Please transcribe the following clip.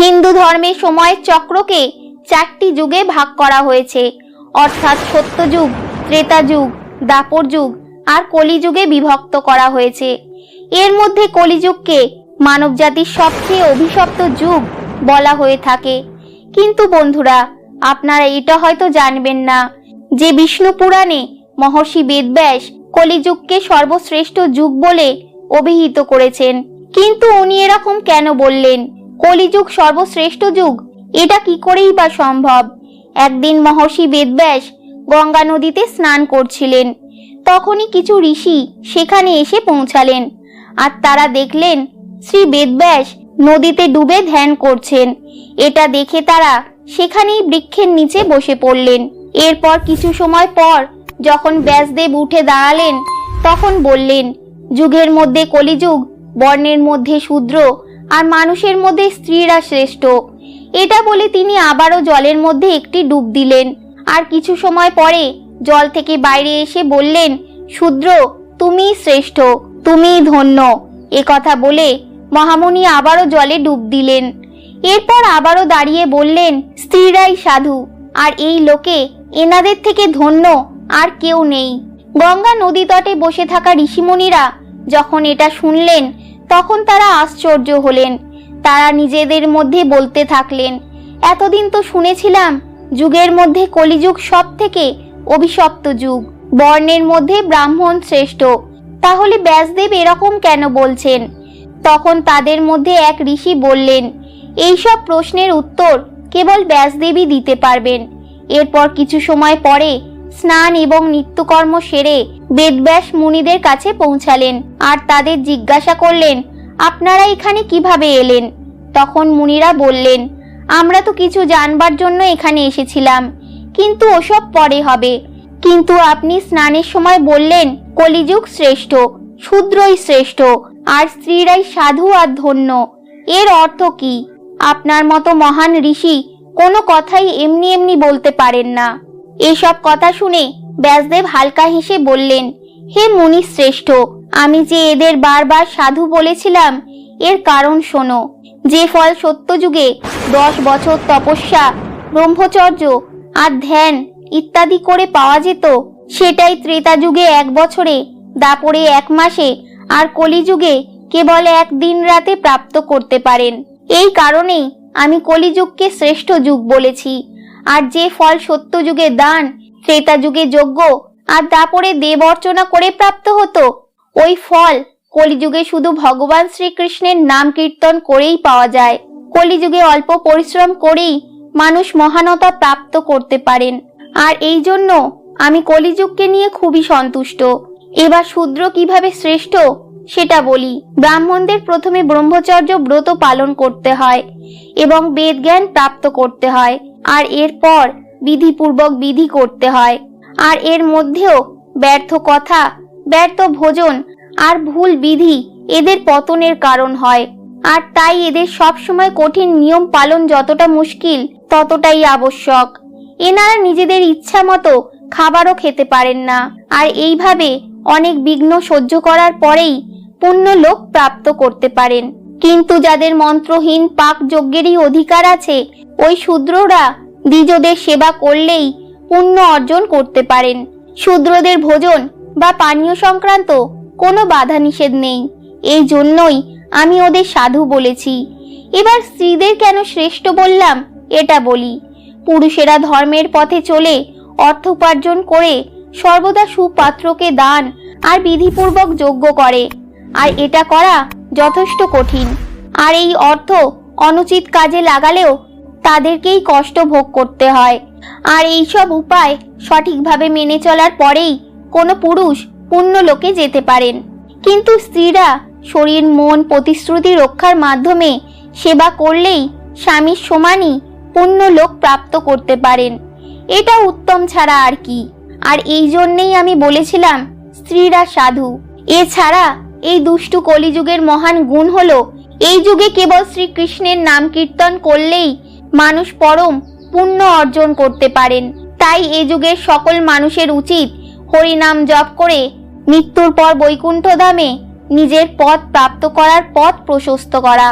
হিন্দু ধর্মের সময়ের চক্রকে 4টি যুগে ভাগ করা হয়েছে, অর্থাৎ সত্যযুগ, ত্রেতা যুগ, দ্বাপর যুগ আর কলিযুগে বিভক্ত করা হয়েছে। এর মধ্যে কলিযুগকে মানবজাতির সবচেয়ে অভিশপ্ত যুগ বলা হয়ে থাকে। কিন্তু বন্ধুরা, আপনারা এটা হয়তো জানবেন না যে বিষ্ণু পুরাণে মহর্ষি বেদব্যাস কলিযুগকে সর্বশ্রেষ্ঠ যুগ বলে অভিহিত করেছেন। কিন্তু উনি এরকম কেন বললেন? কলিযুগ সর্বশ্রেষ্ঠ যুগ, এটা কি করেই বা সম্ভব? একদিন মহর্ষি বেদব্যাস গঙ্গা নদীতে স্নান করছিলেন। তখনই কিছু ঋষি সেখানে এসে পৌঁছালেন, আর তারা দেখলেন শ্রী বেদব্যাস নদীতে ডুবে ধ্যান করছেন। এটা দেখে তারা সেখানেই বৃক্ষের নিচে বসে পড়লেন। এরপর কিছু সময় পর যখন ব্যাসদেব উঠে দাঁড়ালেন, তখন বললেন, যুগের মধ্যে কলিযুগ, বর্ণের মধ্যে শূদ্র আর মানুষের মধ্যে স্ত্রীরা শ্রেষ্ঠ। এটা বলে তিনি আবারও জলের মধ্যে একটি ডুব দিলেন, আর কিছু সময় পরে জল থেকে বাইরে এসে বললেন, শূদ্র তুমিই শ্রেষ্ঠ, তুমিই ধন্য। এ কথা বলে মহামুনি আবারও জলে ডুব দিলেন। এরপর আবারও দাঁড়িয়ে বললেন, স্ত্রীরাই সাধু, আর এই লোকে এনাদের থেকে ধন্য আর কেউ নেই। গঙ্গা নদী তটে বসে থাকা ঋষিমুনিরা যখন এটা শুনলেন, তখন তারা আশ্চর্য হলেন। তারা নিজেদের মধ্যে বলতে থাকলেন, এতদিন তো শুনেছিলাম যুগের মধ্যে কলিযুগ সব থেকে অভিশপ্ত যুগ, বর্ণের মধ্যে ব্রাহ্মণ শ্রেষ্ঠ, তাহলে ব্যাসদেব এরকম কেন বলছেন? তখন তাদের মধ্যে এক ঋষি বললেন, এইসব প্রশ্নের উত্তর কেবল ব্যাসদেবই দিতে পারবেন। এরপর কিছু সময় পরে স্নান এবং নিত্যকর্ম সেরে বেদব্যাস মুনিদের কাছে পৌঁছালেন, আর তাদের জিজ্ঞাসা করলেন, আপনারা এখানে কিভাবে এলেন? তখন মুনিরা বললেন, আমরা তো কিছু জানবার জন্য এখানে এসেছিলাম, কিন্তু ওসব পরে হবে। কিন্তু আপনি স্নানের সময় বললেন কলিযুগ শ্রেষ্ঠ, শূদ্রই শ্রেষ্ঠ, আর স্ত্রীরাই সাধু আর ধন্য। এর অর্থ কি? আপনার মতো মহান ঋষি কোনো কথাই এমনি এমনি বলতে পারেন না। এসব কথা শুনে ব্যাসদেব হালকা হেসে বললেন, হে মুনি শ্রেষ্ঠ, আমি যে এদের বারবার সাধু বলেছিলাম এর কারণ শোনো। যে ফল সত্যযুগে 10 বছর তপস্যা, ব্রহ্মচর্য আর ধ্যান ইত্যাদি করে পাওয়া যেত, সেটাই ত্রেতা যুগে 1 বছরে, দ্বাপরে 1 মাসে আর কলিযুগে কেবল 1 দিন রাতে প্রাপ্ত করতে পারেন। এই কারণেই আমি কলিযুগকে শ্রেষ্ঠ যুগ বলেছি। আর যে ফল সত্যযুগে দান, ত্রেতা যুগে যজ্ঞ আর দ্বাপরে দেব অর্চনা করে প্রাপ্ত হতো, ওই ফল কলিযুগে শুধু ভগবান শ্রীকৃষ্ণের নাম কীর্তন করেই পাওয়া যায়। কলিযুগে অল্প পরিশ্রম করেই মানুষ মহানতা প্রাপ্ত করতে পারেন। আর এই জন্য আমি কলিযুগকে নিয়ে খুবই সন্তুষ্ট। এবার শূদ্র কিভাবে শ্রেষ্ঠ সেটা বলি। ব্রাহ্মণদের প্রথমে ব্রহ্মচর্য ব্রত পালন করতে হয় এবং বেদ জ্ঞান প্রাপ্ত করতে হয়, আর এরপর বিধিপূর্বক বিধি করতে হয়। আর এর মধ্যেও ব্যর্থ কথা, ব্যর্থ ভোজন আর ভুল বিধি এদের পতনের কারণ হয়। আর তাই এদের সবসময় কঠিন নিয়ম পালন যতটা মুশকিল ততটাই আবশ্যক। এনারা নিজেদের ইচ্ছা মতো খাবারও খেতে পারেন না, আর এইভাবে অনেক বিঘ্ন সহ্য করার পরেই পুণ্য লোক প্রাপ্ত করতে পারেন। কিন্তু যাদের মন্ত্রহীন পাক যজ্ঞেরই অধিকার আছে, ওই শূদ্ররা দ্বিজদের সেবা করলেই পুণ্য অর্জন করতে পারেন। শূদ্রদের ভোজন বা পানীয় সংক্রান্ত কোনো বাধা নিষেধ নেই, এই জন্যই আমি ওদের সাধু বলেছি। এবার স্ত্রীদের কেন শ্রেষ্ঠ বললাম এটা বলি। পুরুষেরা ধর্মের পথে চলে অর্থ উপার্জন করে সর্বদা সুপাত্রকে দান আর বিধিপূর্বক যজ্ঞ করে, আর এটা করা যথেষ্ট কঠিন। আর এই অর্থ অনুচিত কাজে লাগালেও তাদেরকেই কষ্ট ভোগ করতে হয়। আর এইসব উপায় সঠিকভাবে মেনে চলার পরেই কোনো পুরুষ পুণ্য লোকে যেতে পারেন। কিন্তু স্ত্রীরা শরীর মন প্রতিশ্রুতি রক্ষার মাধ্যমে সেবা করলেই স্বামীর সমানই পুণ্য লোক প্রাপ্ত করতে পারেন। এটা উত্তম ছাড়া আর কি। আর এই জন্যেই আমি বলেছিলাম স্ত্রীরা সাধু। এছাড়া এই দুষ্টু কলিযুগের মহান গুণ হলো, এই যুগে কেবল শ্রীকৃষ্ণের নাম কীর্তন করলেই মানুষ পরম পুণ্য অর্জন করতে পারেন। তাই এ যুগের সকল মানুষের উচিত হরিনাম জপ করে মৃত্যুর পর বৈকুণ্ঠ ধামে নিজের পথ প্রাপ্ত করার পথ প্রশস্ত করা।